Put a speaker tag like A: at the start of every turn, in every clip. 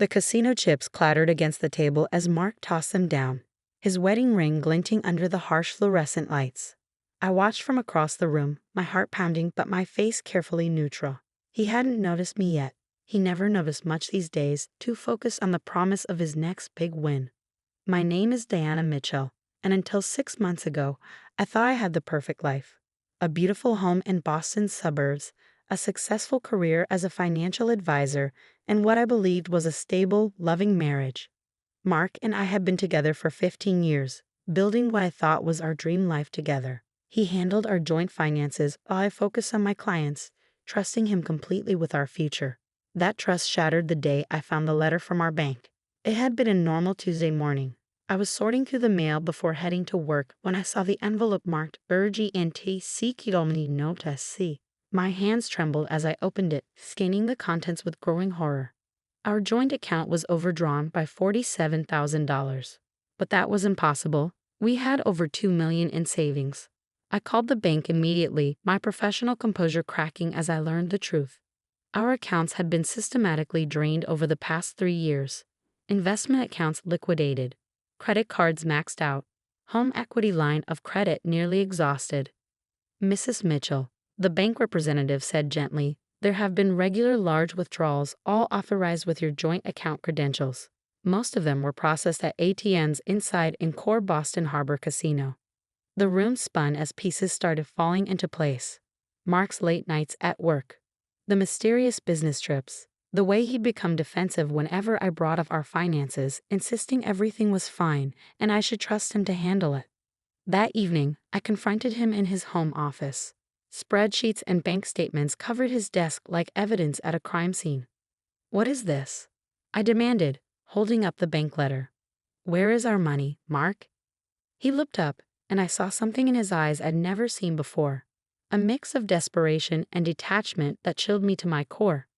A: The casino chips clattered against the table as Mark tossed them down, his wedding ring glinting under the harsh fluorescent lights. I watched from across the room, my heart pounding but my face carefully neutral. He hadn't noticed me yet. He never noticed much these days, too focused on the promise of his next big win. My name is Diana Mitchell, and until 6 months ago, I thought I had the perfect life. A beautiful home in Boston's suburbs, a successful career as a financial advisor, and what I believed was a stable, loving marriage. Mark and I had been together for 15 years, building what I thought was our dream life together. He handled our joint finances while I focused on my clients, trusting him completely with our future. That trust shattered the day I found the letter from our bank. It had been a normal Tuesday morning. I was sorting through the mail before heading to work when I saw the envelope marked Urgente Sicuramente Nota C. My hands trembled as I opened it, scanning the contents with growing horror. Our joint account was overdrawn by $47,000. But that was impossible. We had over $2 million in savings. I called the bank immediately, my professional composure cracking as I learned the truth. Our accounts had been systematically drained over the past 3 years. Investment accounts liquidated. Credit cards maxed out. Home equity line of credit nearly exhausted. Mrs. Mitchell, the bank representative said gently, there have been regular large withdrawals, all authorized with your joint account credentials. Most of them were processed at ATMs inside Encore Boston Harbor Casino. The room spun as pieces started falling into place. Mark's late nights at work. The mysterious business trips. The way he'd become defensive whenever I brought up our finances, insisting everything was fine and I should trust him to handle it. That evening, I confronted him in his home office. Spreadsheets and bank statements covered his desk like evidence at a crime scene. "What is this?" I demanded, holding up the bank letter. "Where is our money, Mark?" He looked up, and I saw something in his eyes I'd never seen before. A mix of desperation and detachment that chilled me to my core.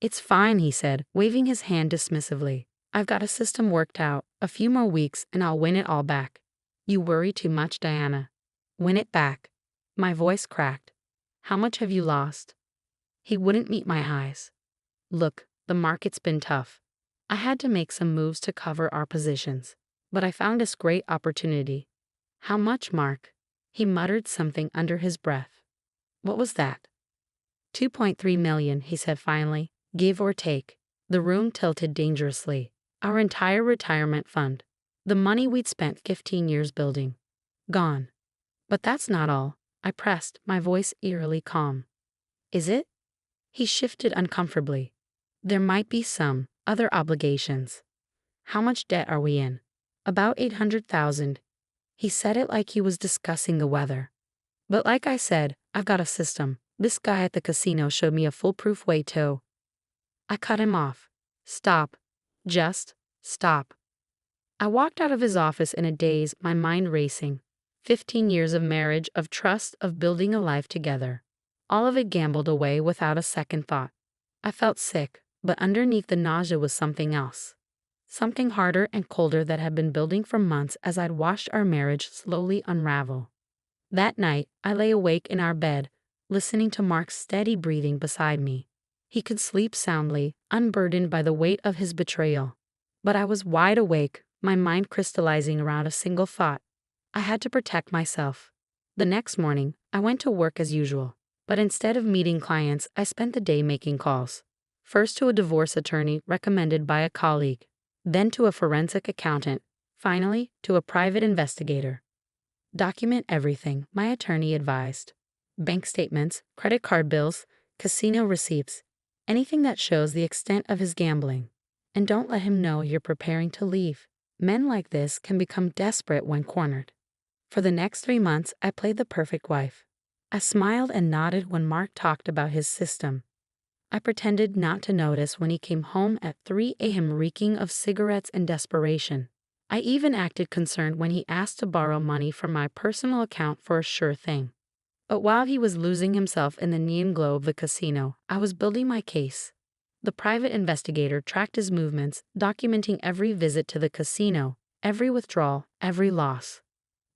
A: "It's fine," he said, waving his hand dismissively. "I've got a system worked out. A few more weeks and I'll win it all back." "You worry too much, Diana." "Win it back." My voice cracked. "How much have you lost?" He wouldn't meet my eyes. "Look, the market's been tough. I had to make some moves to cover our positions. But I found this great opportunity." "How much, Mark?" He muttered something under his breath. "What was that?" $2.3 million, he said finally, give or take. The room tilted dangerously. Our entire retirement fund. The money we'd spent 15 years building. Gone. "But that's not all," I pressed, my voice eerily calm. "Is it?" He shifted uncomfortably. "There might be some other obligations." "How much debt are we in?" "About 800,000. He said it like he was discussing the weather. "But like I said, I've got a system. This guy at the casino showed me a foolproof way to—" I cut him off. "Stop. Just stop." I walked out of his office in a daze, my mind racing. 15 years of marriage, of trust, of building a life together. All of it gambled away without a second thought. I felt sick, but underneath the nausea was something else. Something harder and colder that had been building for months as I'd watched our marriage slowly unravel. That night, I lay awake in our bed, listening to Mark's steady breathing beside me. He could sleep soundly, unburdened by the weight of his betrayal. But I was wide awake, my mind crystallizing around a single thought. I had to protect myself. The next morning, I went to work as usual, but instead of meeting clients, I spent the day making calls. First to a divorce attorney recommended by a colleague, then to a forensic accountant, finally to a private investigator. "Document everything," my attorney advised. "Bank statements, credit card bills, casino receipts, anything that shows the extent of his gambling. And don't let him know you're preparing to leave. Men like this can become desperate when cornered." For the next 3 months, I played the perfect wife. I smiled and nodded when Mark talked about his system. I pretended not to notice when he came home at 3 a.m. reeking of cigarettes and desperation. I even acted concerned when he asked to borrow money from my personal account for a sure thing. But while he was losing himself in the neon glow of the casino, I was building my case. The private investigator tracked his movements, documenting every visit to the casino, every withdrawal, every loss.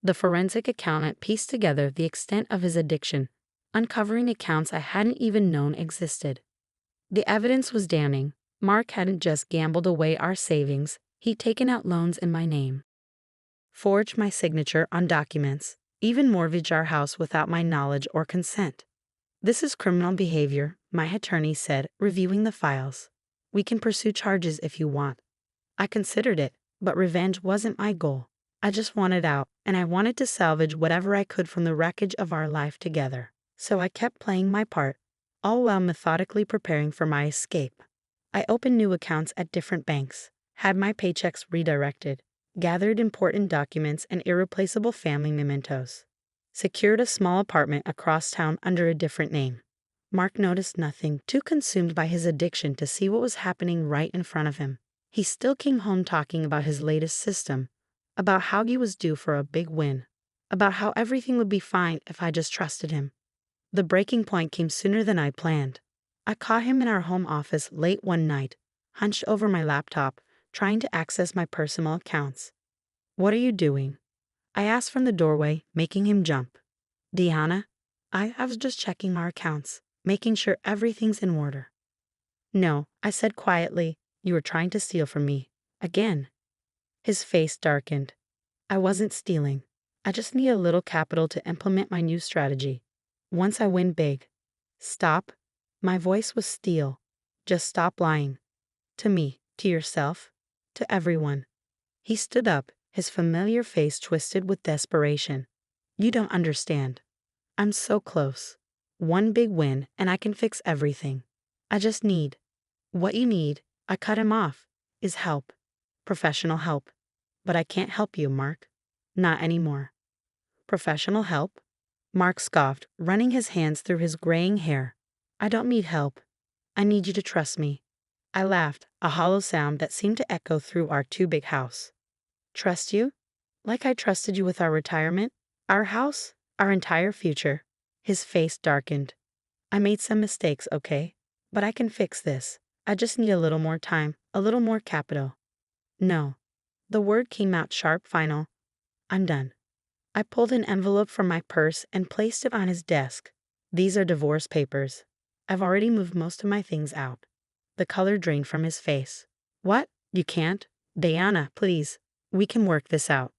A: The forensic accountant pieced together the extent of his addiction, uncovering accounts I hadn't even known existed. The evidence was damning. Mark hadn't just gambled away our savings, he'd taken out loans in my name, forged my signature on documents, even mortgaged our house without my knowledge or consent. This is criminal behavior, my attorney said, reviewing the files. We can pursue charges if you want. I considered it, but revenge wasn't my goal. I just wanted out, and I wanted to salvage whatever I could from the wreckage of our life together. So I kept playing my part, all while methodically preparing for my escape. I opened new accounts at different banks, had my paychecks redirected, gathered important documents and irreplaceable family mementos, secured a small apartment across town under a different name. Mark noticed nothing, too consumed by his addiction to see what was happening right in front of him. He still came home talking about his latest system, about how he was due for a big win, about how everything would be fine if I just trusted him. The breaking point came sooner than I planned. I caught him in our home office late one night, hunched over my laptop, trying to access my personal accounts. "What are you doing?" I asked from the doorway, making him jump. "Deanna, I was just checking our accounts, making sure everything's in order." "No," I said quietly, "you were trying to steal from me. Again." His face darkened. "I wasn't stealing. I just need a little capital to implement my new strategy. Once I win big." "Stop." My voice was steel. "Just stop lying. To me, to yourself, to everyone." He stood up, his familiar face twisted with desperation. "You don't understand. I'm so close. One big win, and I can fix everything. I just need—" "What you need," I cut him off, "is help. Professional help. But I can't help you, Mark. Not anymore." "Professional help?" Mark scoffed, running his hands through his graying hair. "I don't need help. I need you to trust me." I laughed, a hollow sound that seemed to echo through our too-big house. "Trust you? Like I trusted you with our retirement, our house, our entire future." His face darkened. "I made some mistakes, okay? But I can fix this. I just need a little more time, a little more capital." "No." The word came out sharp, final. "I'm done." I pulled an envelope from my purse and placed it on his desk. "These are divorce papers. I've already moved most of my things out." The color drained from his face. "What? You can't? Diana, please. We can work this out."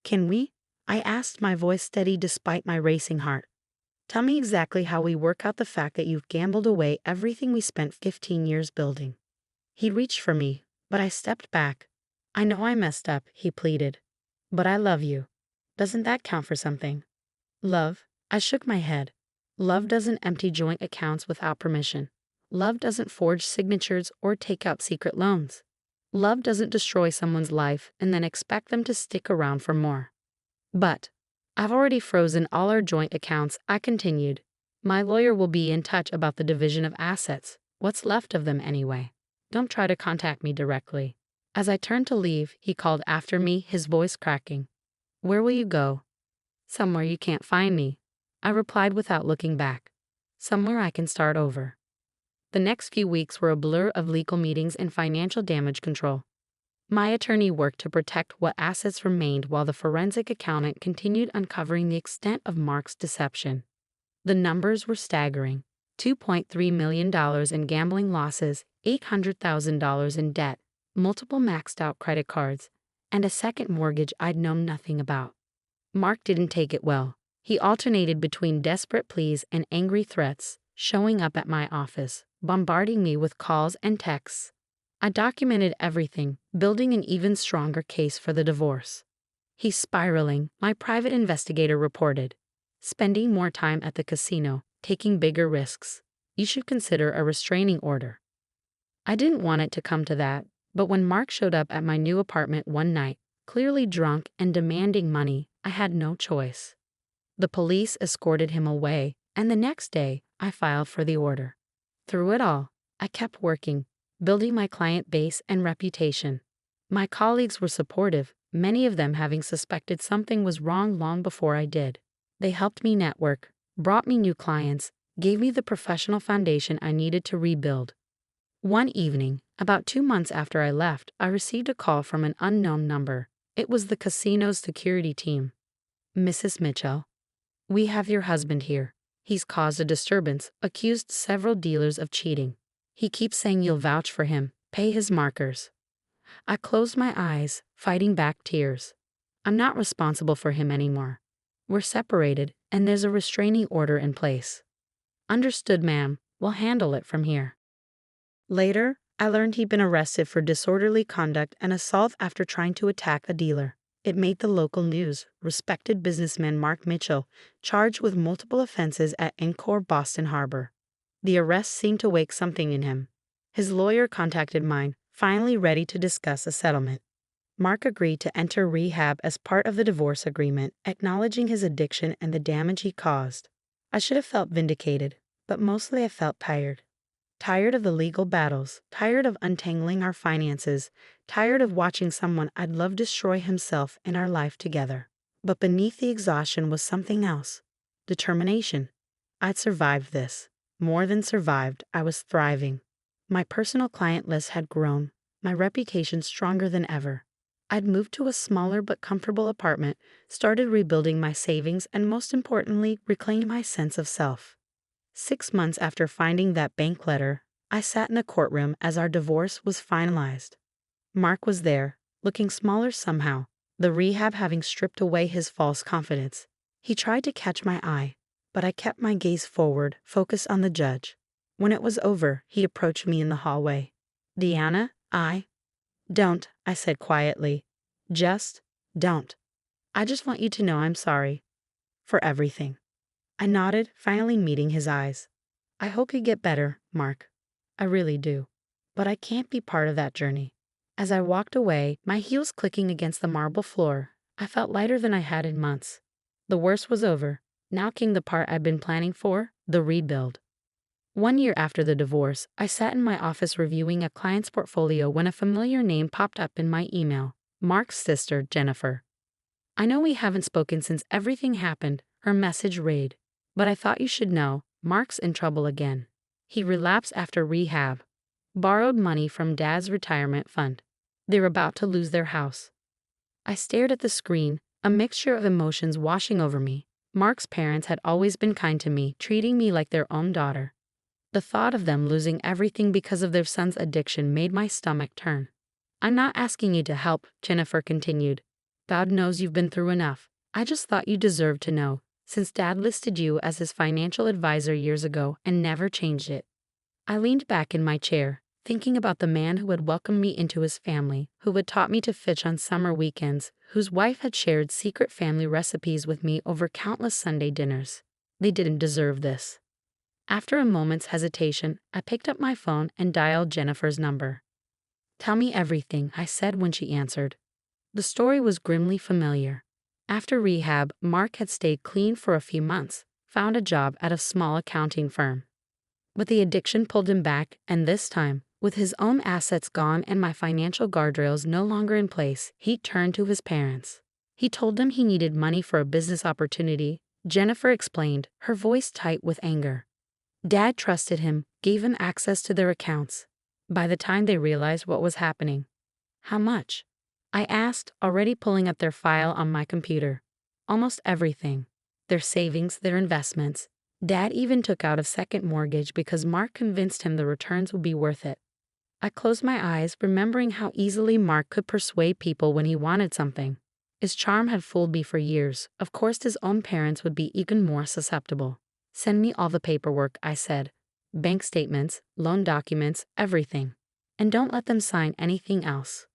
A: "Can we?" I asked, my voice steady despite my racing heart. "Tell me exactly how we work out the fact that you've gambled away everything we spent 15 years building." He reached for me, but I stepped back. "I know I messed up," he pleaded. "But I love you. Doesn't that count for something?" "Love?" I shook my head. "Love doesn't empty joint accounts without permission. Love doesn't forge signatures or take out secret loans. Love doesn't destroy someone's life and then expect them to stick around for more." "But I've already frozen all our joint accounts," I continued. "My lawyer will be in touch about the division of assets. What's left of them anyway? Don't try to contact me directly." As I turned to leave, he called after me, his voice cracking. "Where will you go?" "Somewhere you can't find me," I replied without looking back. "Somewhere I can start over." The next few weeks were a blur of legal meetings and financial damage control. My attorney worked to protect what assets remained while the forensic accountant continued uncovering the extent of Mark's deception. The numbers were staggering. $2.3 million in gambling losses, $800,000 in debt, multiple maxed-out credit cards, and a second mortgage I'd known nothing about. Mark didn't take it well. He alternated between desperate pleas and angry threats, showing up at my office, bombarding me with calls and texts. I documented everything, building an even stronger case for the divorce. "He's spiraling," my private investigator reported. "Spending more time at the casino, taking bigger risks. You should consider a restraining order." I didn't want it to come to that, but when Mark showed up at my new apartment one night, clearly drunk and demanding money, I had no choice. The police escorted him away, and the next day, I filed for the order. Through it all, I kept working, building my client base and reputation. My colleagues were supportive, many of them having suspected something was wrong long before I did. They helped me network, brought me new clients, gave me the professional foundation I needed to rebuild. One evening, about 2 months after I left, I received a call from an unknown number. It was the casino's security team. "Mrs. Mitchell, we have your husband here. He's caused a disturbance, accused several dealers of cheating. He keeps saying you'll vouch for him, pay his markers. I closed my eyes, fighting back tears. I'm not responsible for him anymore. We're separated, and there's a restraining order in place. Understood, ma'am. We'll handle it from here. Later, I learned he'd been arrested for disorderly conduct and assault after trying to attack a dealer. It made the local news. Respected businessman Mark Mitchell, charged with multiple offenses at Encore Boston Harbor. The arrest seemed to wake something in him. His lawyer contacted mine, finally ready to discuss a settlement. Mark agreed to enter rehab as part of the divorce agreement, acknowledging his addiction and the damage he caused. I should have felt vindicated, but mostly I felt tired. Tired of the legal battles, tired of untangling our finances, tired of watching someone I'd love destroy himself and our life together. But beneath the exhaustion was something else. Determination. I'd survived this. More than survived, I was thriving. My personal client list had grown, my reputation stronger than ever. I'd moved to a smaller but comfortable apartment, started rebuilding my savings, and most importantly, reclaimed my sense of self. 6 months after finding that bank letter, I sat in a courtroom as our divorce was finalized. Mark was there, looking smaller somehow, the rehab having stripped away his false confidence. He tried to catch my eye, but I kept my gaze forward, focused on the judge. When it was over, he approached me in the hallway. Deanna, Don't, I said quietly. Just don't. I just want you to know I'm sorry. For everything. I nodded, finally meeting his eyes. I hope you get better, Mark. I really do. But I can't be part of that journey. As I walked away, my heels clicking against the marble floor, I felt lighter than I had in months. The worst was over. Now came the part I'd been planning for, the rebuild. 1 year after the divorce, I sat in my office reviewing a client's portfolio when a familiar name popped up in my email. Mark's sister, Jennifer. I know we haven't spoken since everything happened, her message read. But I thought you should know, Mark's in trouble again. He relapsed after rehab. Borrowed money from Dad's retirement fund. They're about to lose their house. I stared at the screen, a mixture of emotions washing over me. Mark's parents had always been kind to me, treating me like their own daughter. The thought of them losing everything because of their son's addiction made my stomach turn. I'm not asking you to help, Jennifer continued. God knows you've been through enough. I just thought you deserved to know, since Dad listed you as his financial advisor years ago and never changed it. I leaned back in my chair, thinking about the man who had welcomed me into his family, who had taught me to fish on summer weekends, whose wife had shared secret family recipes with me over countless Sunday dinners. They didn't deserve this. After a moment's hesitation, I picked up my phone and dialed Jennifer's number. Tell me everything, I said when she answered. The story was grimly familiar. After rehab, Mark had stayed clean for a few months, found a job at a small accounting firm. But the addiction pulled him back, and this time, with his own assets gone and my financial guardrails no longer in place, he turned to his parents. He told them he needed money for a business opportunity, Jennifer explained, her voice tight with anger. Dad trusted him, gave him access to their accounts. By the time they realized what was happening. How much? I asked, already pulling up their file on my computer. Almost everything. Their savings, their investments. Dad even took out a second mortgage because Mark convinced him the returns would be worth it. I closed my eyes, remembering how easily Mark could persuade people when he wanted something. His charm had fooled me for years. Of course, his own parents would be even more susceptible. Send me all the paperwork, I said. Bank statements, loan documents, everything. And don't let them sign anything else.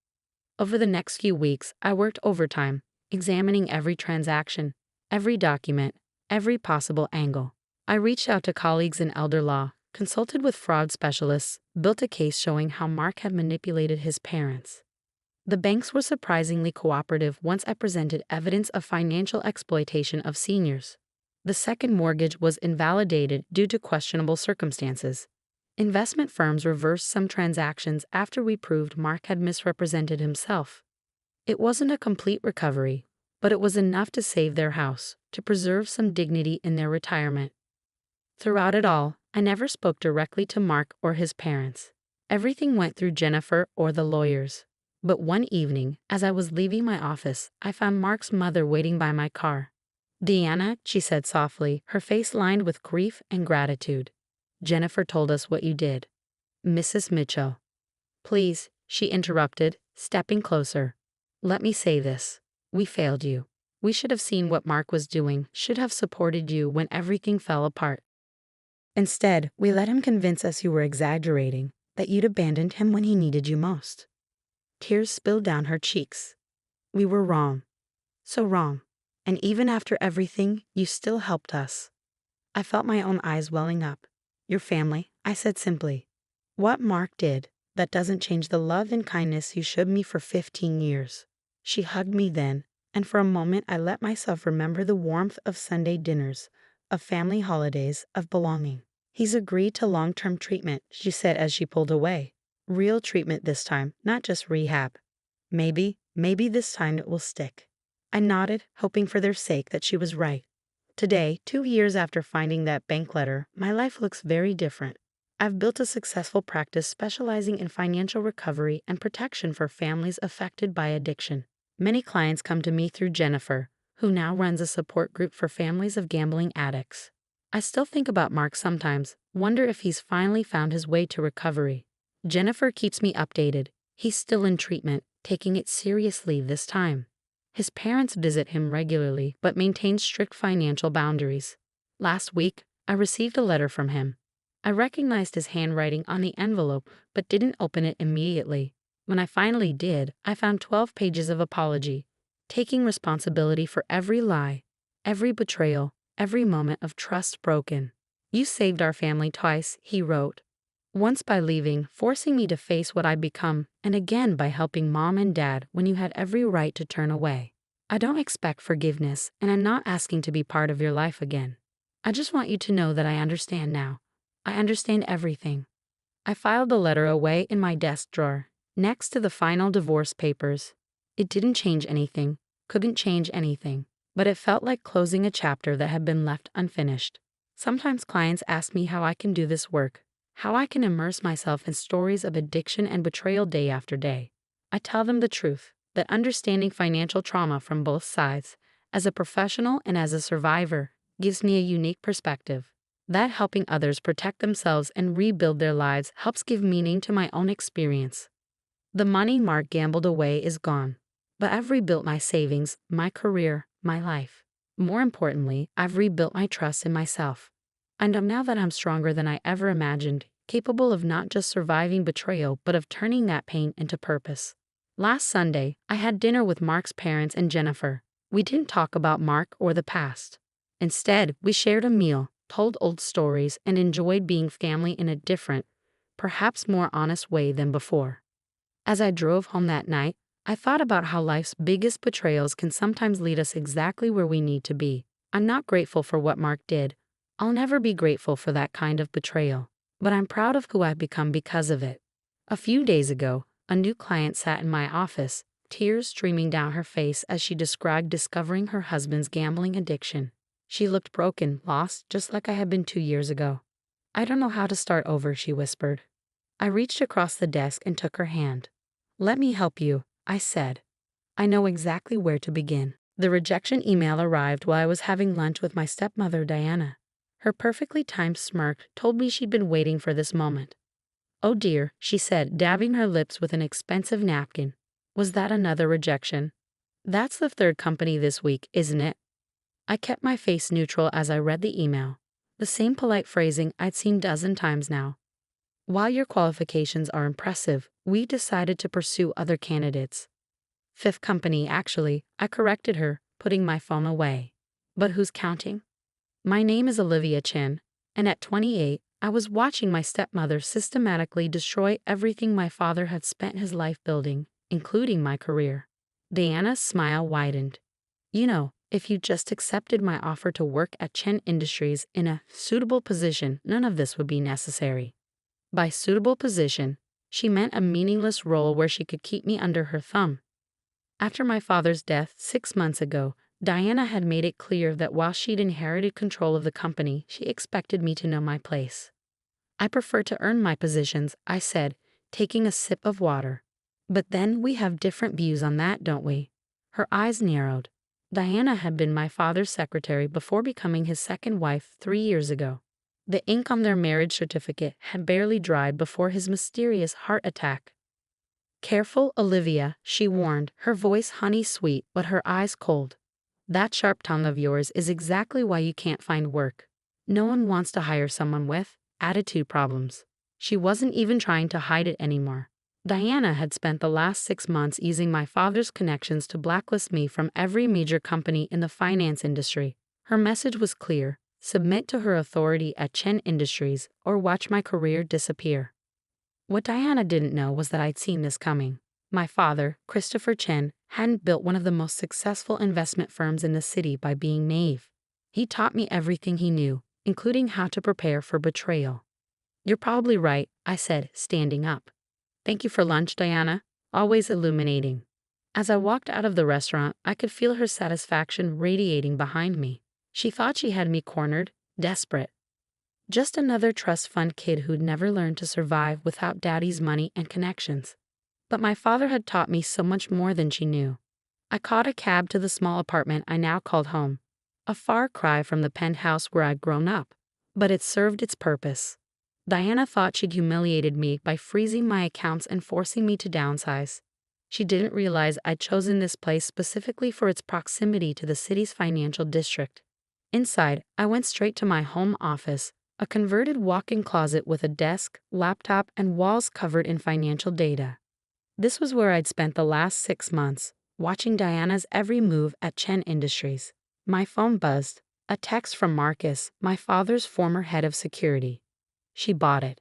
A: Over the next few weeks, I worked overtime, examining every transaction, every document, every possible angle. I reached out to colleagues in elder law, consulted with fraud specialists, built a case showing how Mark had manipulated his parents. The banks were surprisingly cooperative once I presented evidence of financial exploitation of seniors. The second mortgage was invalidated due to questionable circumstances. Investment firms reversed some transactions after we proved Mark had misrepresented himself. It wasn't a complete recovery, but it was enough to save their house, to preserve some dignity in their retirement. Throughout it all, I never spoke directly to Mark or his parents. Everything went through Jennifer or the lawyers. But one evening, as I was leaving my office, I found Mark's mother waiting by my car. Deanna, she said softly, her face lined with grief and gratitude. Jennifer told us what you did. Mrs. Mitchell. Please, she interrupted, stepping closer. Let me say this. We failed you. We should have seen what Mark was doing, should have supported you when everything fell apart. Instead, we let him convince us you were exaggerating, that you'd abandoned him when he needed you most. Tears spilled down her cheeks. We were wrong. So wrong. And even after everything, you still helped us. I felt my own eyes welling up. Your family, I said simply. What Mark did, that doesn't change the love and kindness you showed me for 15 years. She hugged me then, and for a moment I let myself remember the warmth of Sunday dinners, of family holidays, of belonging. He's agreed to long-term treatment, she said as she pulled away. Real treatment this time, not just rehab. Maybe this time it will stick. I nodded, hoping for their sake that she was right. Today, 2 years after finding that bank letter, my life looks very different. I've built a successful practice specializing in financial recovery and protection for families affected by addiction. Many clients come to me through Jennifer, who now runs a support group for families of gambling addicts. I still think about Mark sometimes, wonder if he's finally found his way to recovery. Jennifer keeps me updated. He's still in treatment, taking it seriously this time. His parents visit him regularly but maintain strict financial boundaries. Last week, I received a letter from him. I recognized his handwriting on the envelope but didn't open it immediately. When I finally did, I found 12 pages of apology, taking responsibility for every lie, every betrayal, every moment of trust broken. You saved our family twice, he wrote. Once by leaving, forcing me to face what I'd become, and again by helping Mom and Dad when you had every right to turn away. I don't expect forgiveness, and I'm not asking to be part of your life again. I just want you to know that I understand now. I understand everything. I filed the letter away in my desk drawer, next to the final divorce papers. It didn't change anything, couldn't change anything, but it felt like closing a chapter that had been left unfinished. Sometimes clients ask me how I can do this work, how I can immerse myself in stories of addiction and betrayal day after day. I tell them the truth, that understanding financial trauma from both sides, as a professional and as a survivor, gives me a unique perspective. That helping others protect themselves and rebuild their lives helps give meaning to my own experience. The money Mark gambled away is gone, but I've rebuilt my savings, my career, my life. More importantly, I've rebuilt my trust in myself. And now that I'm stronger than I ever imagined, capable of not just surviving betrayal but of turning that pain into purpose. Last Sunday, I had dinner with Mark's parents and Jennifer. We didn't talk about Mark or the past. Instead, we shared a meal, told old stories, and enjoyed being family in a different, perhaps more honest way than before. As I drove home that night, I thought about how life's biggest betrayals can sometimes lead us exactly where we need to be. I'm not grateful for what Mark did. I'll never be grateful for that kind of betrayal, but I'm proud of who I've become because of it. A few days ago, a new client sat in my office, tears streaming down her face as she described discovering her husband's gambling addiction. She looked broken, lost, just like I had been 2 years ago. I don't know how to start over, she whispered. I reached across the desk and took her hand. Let me help you, I said. I know exactly where to begin. The rejection email arrived while I was having lunch with my stepmother, Diana. Her perfectly timed smirk told me she'd been waiting for this moment. Oh dear, she said, dabbing her lips with an expensive napkin. Was that another rejection? That's the third company this week, isn't it? I kept my face neutral as I read the email. The same polite phrasing I'd seen dozen times now. While your qualifications are impressive, we decided to pursue other candidates. Fifth company, actually, I corrected her, putting my phone away. But who's counting? My name is Olivia Chen, and at 28, I was watching my stepmother systematically destroy everything my father had spent his life building, including my career. Diana's smile widened. You know, if you just accepted my offer to work at Chen Industries in a suitable position, none of this would be necessary. By suitable position, she meant a meaningless role where she could keep me under her thumb. After my father's death 6 months ago, Diana had made it clear that while she'd inherited control of the company, she expected me to know my place. I prefer to earn my positions, I said, taking a sip of water. But then we have different views on that, don't we? Her eyes narrowed. Diana had been my father's secretary before becoming his second wife 3 years ago. The ink on their marriage certificate had barely dried before his mysterious heart attack. "Careful, Olivia," she warned, her voice honey-sweet but her eyes cold. "That sharp tongue of yours is exactly why you can't find work. No one wants to hire someone with attitude problems." She wasn't even trying to hide it anymore. Diana had spent the last 6 months using my father's connections to blacklist me from every major company in the finance industry. Her message was clear: submit to her authority at Chen Industries or watch my career disappear. What Diana didn't know was that I'd seen this coming. My father, Christopher Chen, hadn't built one of the most successful investment firms in the city by being naive. He taught me everything he knew, including how to prepare for betrayal. "You're probably right," I said, standing up. "Thank you for lunch, Diana. Always illuminating." As I walked out of the restaurant, I could feel her satisfaction radiating behind me. She thought she had me cornered, desperate. Just another trust fund kid who'd never learned to survive without daddy's money and connections. But my father had taught me so much more than she knew. I caught a cab to the small apartment I now called home. A far cry from the penthouse where I'd grown up. But it served its purpose. Diana thought she'd humiliated me by freezing my accounts and forcing me to downsize. She didn't realize I'd chosen this place specifically for its proximity to the city's financial district. Inside, I went straight to my home office, a converted walk-in closet with a desk, laptop, and walls covered in financial data. This was where I'd spent the last 6 months, watching Diana's every move at Chen Industries. My phone buzzed, a text from Marcus, my father's former head of security. She bought it.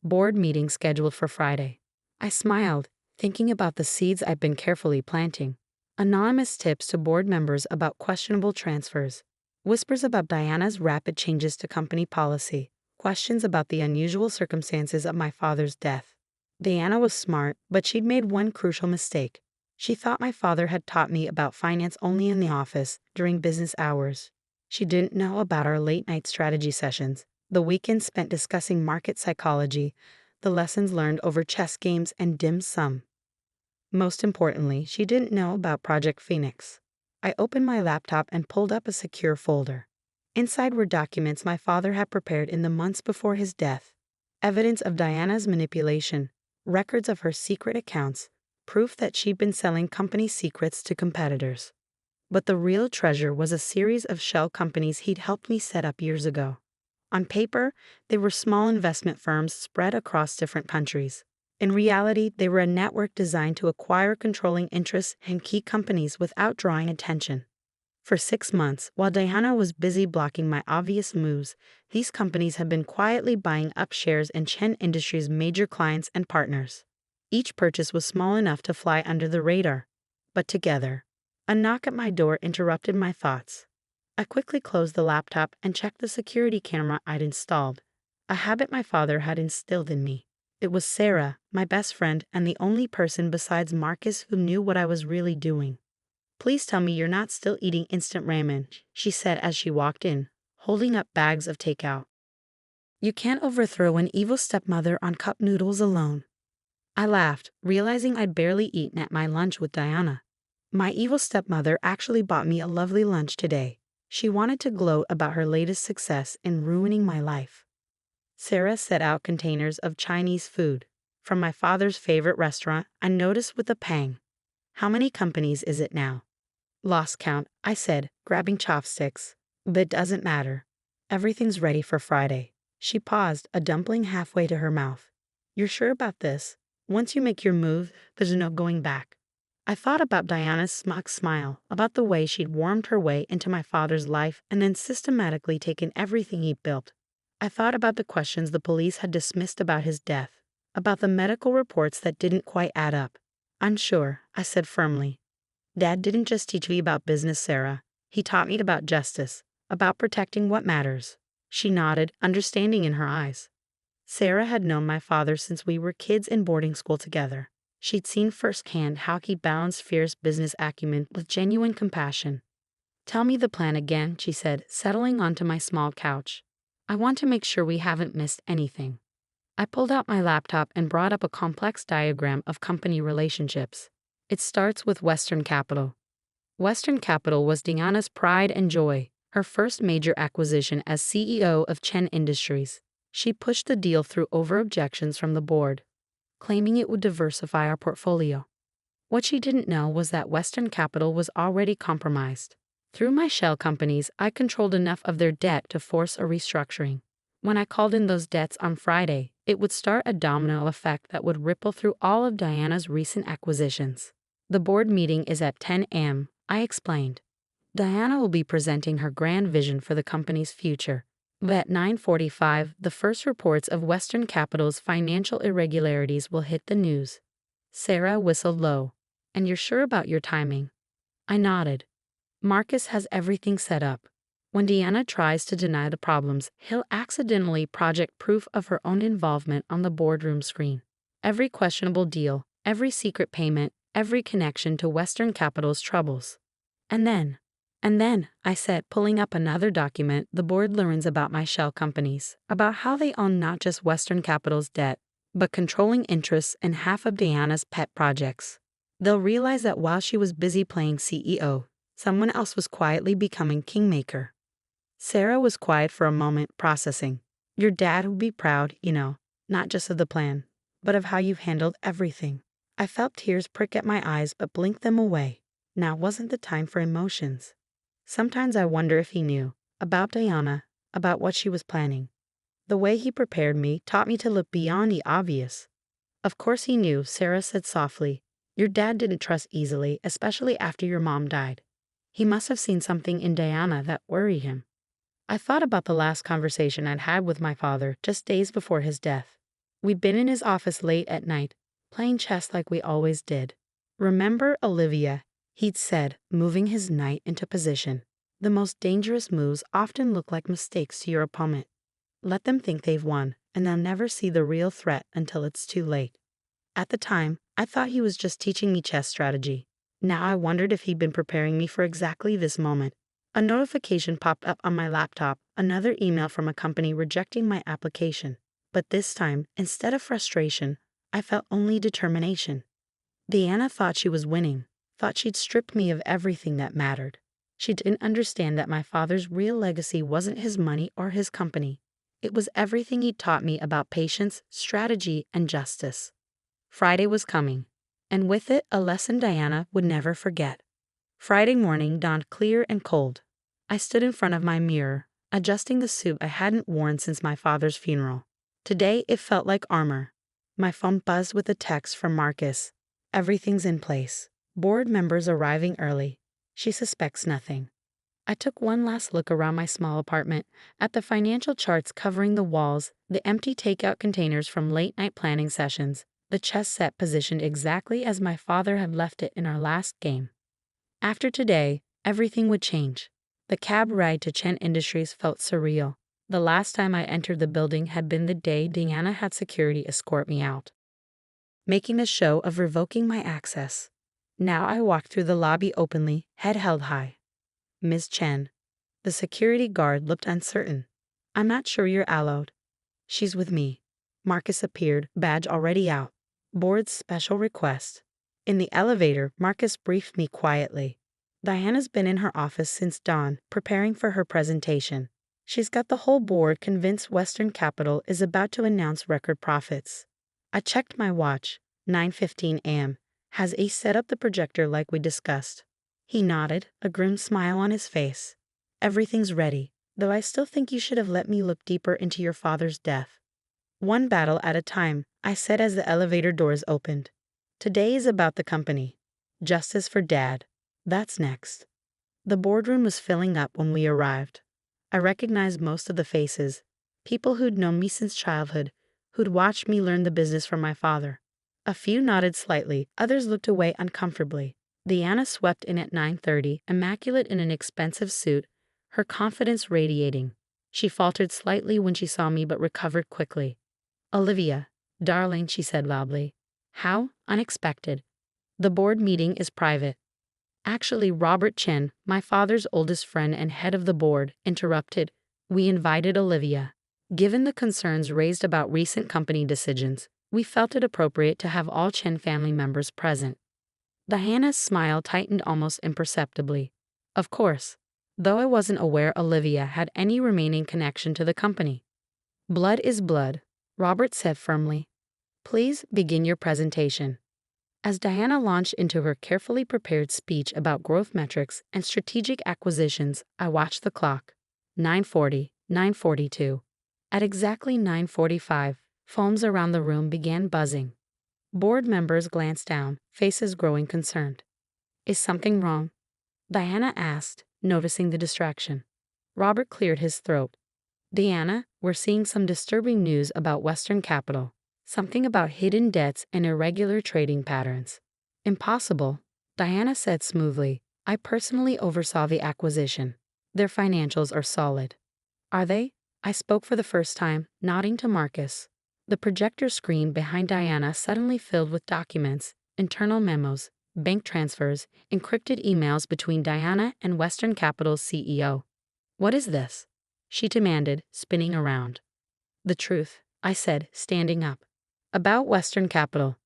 A: Board meeting scheduled for Friday. I smiled, thinking about the seeds I'd been carefully planting. Anonymous tips to board members about questionable transfers. Whispers about Diana's rapid changes to company policy. Questions about the unusual circumstances of my father's death. Diana was smart, but she'd made one crucial mistake. She thought my father had taught me about finance only in the office, during business hours. She didn't know about our late-night strategy sessions, the weekends spent discussing market psychology, the lessons learned over chess games and dim sum. Most importantly, she didn't know about Project Phoenix. I opened my laptop and pulled up a secure folder. Inside were documents my father had prepared in the months before his death. Evidence of Diana's manipulation, records of her secret accounts, proof that she'd been selling company secrets to competitors. But the real treasure was a series of shell companies he'd helped me set up years ago. On paper, they were small investment firms spread across different countries. In reality, they were a network designed to acquire controlling interests in key companies without drawing attention. For 6 months, while Diana was busy blocking my obvious moves, these companies had been quietly buying up shares in Chen Industries' major clients and partners. Each purchase was small enough to fly under the radar. But together, a knock at my door interrupted my thoughts. I quickly closed the laptop and checked the security camera I'd installed, a habit my father had instilled in me. It was Sarah, my best friend and the only person besides Marcus who knew what I was really doing. "Please tell me you're not still eating instant ramen," she said as she walked in, holding up bags of takeout. "You can't overthrow an evil stepmother on cup noodles alone." I laughed, realizing I'd barely eaten at my lunch with Diana. My evil stepmother actually bought me a lovely lunch today. She wanted to gloat about her latest success in ruining my life. Sarah set out containers of Chinese food. From my father's favorite restaurant, I noticed with a pang. "How many companies is it now?" "Lost count," I said, grabbing chopsticks. "But it doesn't matter. Everything's ready for Friday." She paused, a dumpling halfway to her mouth. "You're sure about this? Once you make your move, there's no going back." I thought about Diana's smug smile, about the way she'd warmed her way into my father's life and then systematically taken everything he built. I thought about the questions the police had dismissed about his death, about the medical reports that didn't quite add up. "I'm sure," I said firmly. "Dad didn't just teach me about business, Sarah. He taught me about justice, about protecting what matters." She nodded, understanding in her eyes. Sarah had known my father since we were kids in boarding school together. She'd seen firsthand how he balanced fierce business acumen with genuine compassion. "Tell me the plan again," she said, settling onto my small couch. "I want to make sure we haven't missed anything." I pulled out my laptop and brought up a complex diagram of company relationships. "It starts with Western Capital." Western Capital was Diana's pride and joy, her first major acquisition as CEO of Chen Industries. She pushed the deal through over objections from the board, claiming it would diversify our portfolio. What she didn't know was that Western Capital was already compromised. Through my shell companies, I controlled enough of their debt to force a restructuring. When I called in those debts on Friday, it would start a domino effect that would ripple through all of Diana's recent acquisitions. The board meeting is at 10 a.m., I explained. Diana will be presenting her grand vision for the company's future. But at 9:45, the first reports of Western Capital's financial irregularities will hit the news. Sarah whistled low. And you're sure about your timing? I nodded. Marcus has everything set up. When Deanna tries to deny the problems, he'll accidentally project proof of her own involvement on the boardroom screen. Every questionable deal, every secret payment, every connection to Western Capital's troubles. And then, I said, pulling up another document, the board learns about my shell companies, about how they own not just Western Capital's debt, but controlling interests in half of Diana's pet projects. They'll realize that while she was busy playing CEO, someone else was quietly becoming kingmaker. Sarah was quiet for a moment, processing. Your dad would be proud, not just of the plan, but of how you've handled everything. I felt tears prick at my eyes but blinked them away. Now wasn't the time for emotions. Sometimes I wonder if he knew about Diana, about what she was planning. The way he prepared me taught me to look beyond the obvious. Of course he knew, Sarah said softly. Your dad didn't trust easily, especially after your mom died. He must have seen something in Diana that worried him. I thought about the last conversation I'd had with my father just days before his death. We'd been in his office late at night, playing chess like we always did. Remember, Olivia, he'd said, moving his knight into position. The most dangerous moves often look like mistakes to your opponent. Let them think they've won, and they'll never see the real threat until it's too late. At the time, I thought he was just teaching me chess strategy. Now I wondered if he'd been preparing me for exactly this moment. A notification popped up on my laptop, another email from a company rejecting my application. But this time, instead of frustration, I felt only determination. Deanna thought she was winning, thought she'd stripped me of everything that mattered. She didn't understand that my father's real legacy wasn't his money or his company. It was everything he'd taught me about patience, strategy, and justice. Friday was coming, and with it a lesson Diana would never forget. Friday morning dawned clear and cold. I stood in front of my mirror, adjusting the suit I hadn't worn since my father's funeral. Today it felt like armor. My phone buzzed with a text from Marcus. Everything's in place. Board members arriving early. She suspects nothing. I took one last look around my small apartment, at the financial charts covering the walls, the empty takeout containers from late-night planning sessions, the chess set positioned exactly as my father had left it in our last game. After today, everything would change. The cab ride to Chen Industries felt surreal. The last time I entered the building had been the day Deanna had security escort me out, making a show of revoking my access. Now I walked through the lobby openly, head held high. Ms. Chen. The security guard looked uncertain. I'm not sure you're allowed. She's with me. Marcus appeared, badge already out. Board's special request. In the elevator, Marcus briefed me quietly. Diana's been in her office since dawn, preparing for her presentation. She's got the whole board convinced Western Capital is about to announce record profits. I checked my watch. 9:15 a.m. Has Ace set up the projector like we discussed? He nodded, a grim smile on his face. Everything's ready, though I still think you should have let me look deeper into your father's death. One battle at a time, I said as the elevator doors opened. Today is about the company. Justice for Dad. That's next. The boardroom was filling up when we arrived. I recognized most of the faces, people who'd known me since childhood, who'd watched me learn the business from my father. A few nodded slightly, others looked away uncomfortably. Deanna swept in at 9:30, immaculate in an expensive suit, her confidence radiating. She faltered slightly when she saw me but recovered quickly. Olivia, darling, she said loudly. How unexpected. The board meeting is private. Actually, Robert Chen, my father's oldest friend and head of the board, interrupted. We invited Olivia. Given the concerns raised about recent company decisions, we felt it appropriate to have all Chen family members present. Diana's smile tightened almost imperceptibly. Of course. though I wasn't aware Olivia had any remaining connection to the company. Blood is blood, Robert said firmly. Please begin your presentation. As Diana launched into her carefully prepared speech about growth metrics and strategic acquisitions, I watched the clock. 9:40, 9:42. At exactly 9:45, phones around the room began buzzing. Board members glanced down, faces growing concerned. Is something wrong? Diana asked, noticing the distraction. Robert cleared his throat. Diana, we're seeing some disturbing news about Western Capital. Something about hidden debts and irregular trading patterns. Impossible, Diana said smoothly. I personally oversaw the acquisition. Their financials are solid. Are they? I spoke for the first time, nodding to Marcus. The projector screen behind Diana suddenly filled with documents, internal memos, bank transfers, encrypted emails between Diana and Western Capital's CEO. What is this? She demanded, spinning around. The truth, I said, standing up. About Western Capital.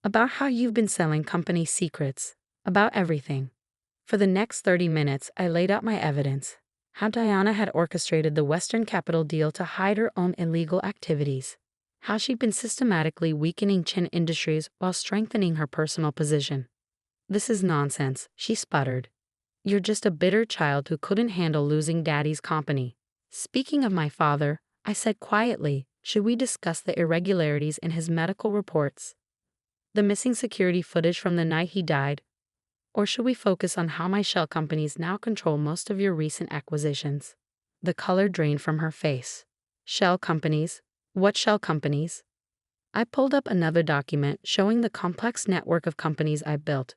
A: About how you've been selling company secrets. About everything. For the next 30 minutes, I laid out my evidence. How Diana had orchestrated the Western Capital deal to hide her own illegal activities. How she'd been systematically weakening Chen Industries while strengthening her personal position. This is nonsense, she sputtered. You're just a bitter child who couldn't handle losing Daddy's company. Speaking of my father, I said quietly, should we discuss the irregularities in his medical reports? The missing security footage from the night he died? Or should we focus on how my shell companies now control most of your recent acquisitions? The color drained from her face. Shell companies? What shell companies? I pulled up another document showing the complex network of companies I built.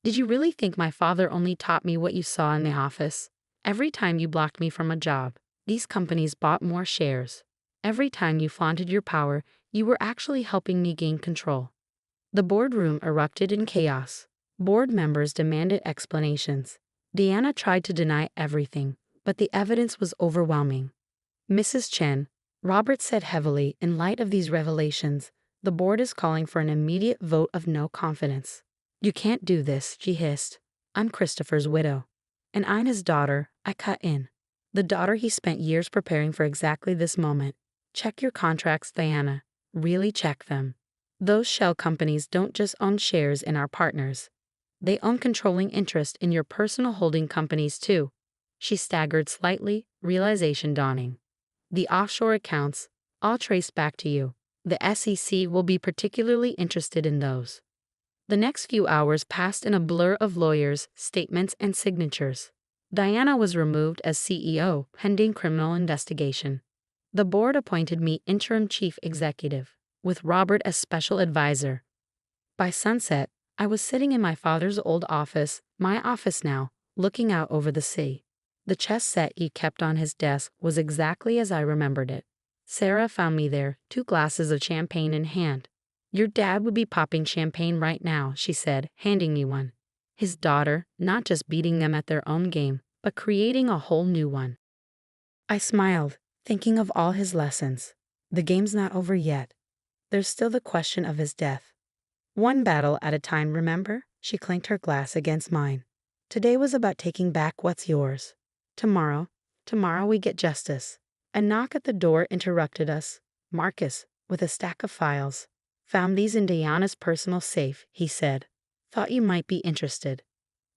A: Did you really think my father only taught me what you saw in the office? Every time you blocked me from a job, these companies bought more shares. Every time you flaunted your power, you were actually helping me gain control. The boardroom erupted in chaos. Board members demanded explanations. Diana tried to deny everything, but the evidence was overwhelming. Mrs. Chen, Robert said heavily, in light of these revelations, the board is calling for an immediate vote of no confidence. You can't do this, she hissed. I'm Christopher's widow. And I'm his daughter, I cut in. The daughter he spent years preparing for exactly this moment. Check your contracts, Diana. Really check them. Those shell companies don't just own shares in our partners. They own controlling interest in your personal holding companies too. She staggered slightly, realization dawning. The offshore accounts, all traced back to you. The SEC will be particularly interested in those. The next few hours passed in a blur of lawyers, statements, and signatures. Diana was removed as CEO, pending criminal investigation. The board appointed me interim chief executive, with Robert as special advisor. By sunset, I was sitting in my father's old office, my office now, looking out over the sea. The chess set he kept on his desk was exactly as I remembered it. Sarah found me there, 2 glasses of champagne in hand. Your dad would be popping champagne right now, she said, handing me one. His daughter, not just beating them at their own game, but creating a whole new one. I smiled, thinking of all his lessons. The game's not over yet. There's still the question of his death. One battle at a time, remember? She clinked her glass against mine. Today was about taking back what's yours. Tomorrow we get justice. A knock at the door interrupted us. Marcus, with a stack of files. Found these in Diana's personal safe, he said. Thought you might be interested.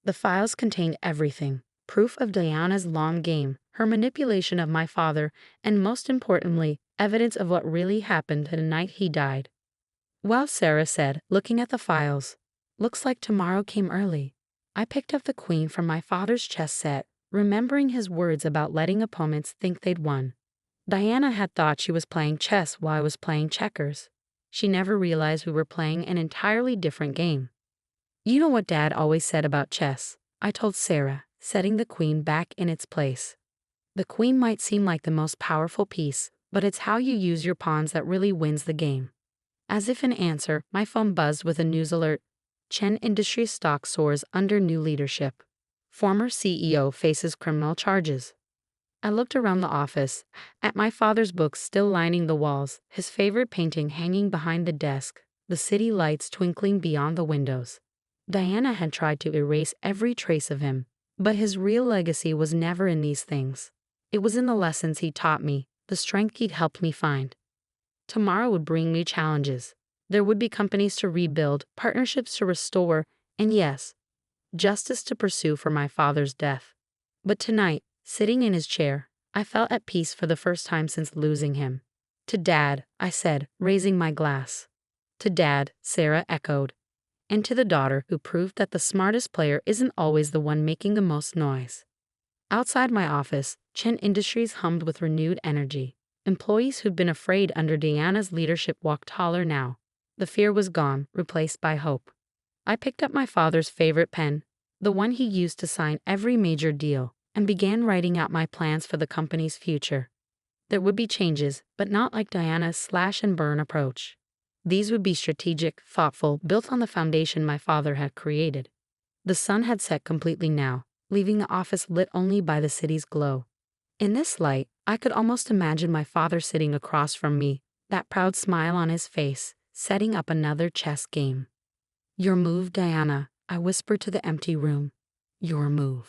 A: The files contained everything. Proof of Diana's long game, her manipulation of my father, and most importantly, evidence of what really happened the night he died. Well, Sarah said, looking at the files. Looks like tomorrow came early. I picked up the queen from my father's chess set, remembering his words about letting opponents think they'd won. Diana had thought she was playing chess while I was playing checkers. She never realized we were playing an entirely different game. You know what Dad always said about chess, I told Sarah, setting the queen back in its place. The queen might seem like the most powerful piece, but it's how you use your pawns that really wins the game. As if in answer, my phone buzzed with a news alert. Chen Industries stock soars under new leadership. Former CEO faces criminal charges. I looked around the office, at my father's books still lining the walls, his favorite painting hanging behind the desk, the city lights twinkling beyond the windows. Diana had tried to erase every trace of him, But his real legacy was never in these things. It was in the lessons he taught me, the strength he'd helped me find. Tomorrow would bring new challenges. There would be companies to rebuild, partnerships to restore, and yes, justice to pursue for my father's death. But tonight, sitting in his chair, I felt at peace for the first time since losing him. To Dad, I said, raising my glass. To Dad, Sarah echoed. And to the daughter who proved that the smartest player isn't always the one making the most noise. Outside my office, Chen Industries hummed with renewed energy. Employees who'd been afraid under Diana's leadership walked taller now. The fear was gone, replaced by hope. I picked up my father's favorite pen, the one he used to sign every major deal, and began writing out my plans for the company's future. There would be changes, but not like Diana's slash-and-burn approach. These would be strategic, thoughtful, built on the foundation my father had created. The sun had set completely now, leaving the office lit only by the city's glow. In this light, I could almost imagine my father sitting across from me, that proud smile on his face, setting up another chess game. "Your move, Diana," I whispered to the empty room. "Your move."